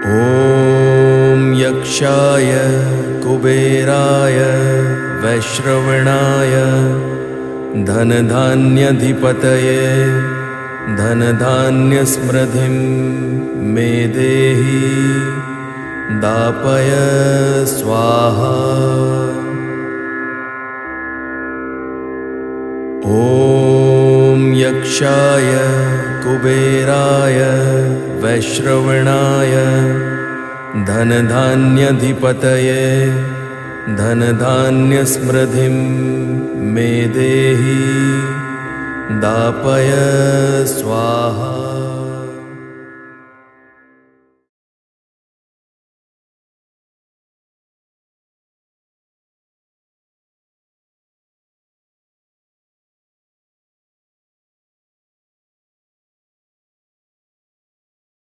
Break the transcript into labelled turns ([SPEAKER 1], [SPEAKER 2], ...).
[SPEAKER 1] ॐ यक्षाय कुबेराय वैश्रवणाय धनधान्यधिपतये धनधान्यस्मृतिं मे देहि दापय स्वाहा। ॐ यक्षाय कुबेराय वैश्रवणाय धनधान्यधिपतये धनधान्यस्मृतिं मे देहि दापय स्वाहा।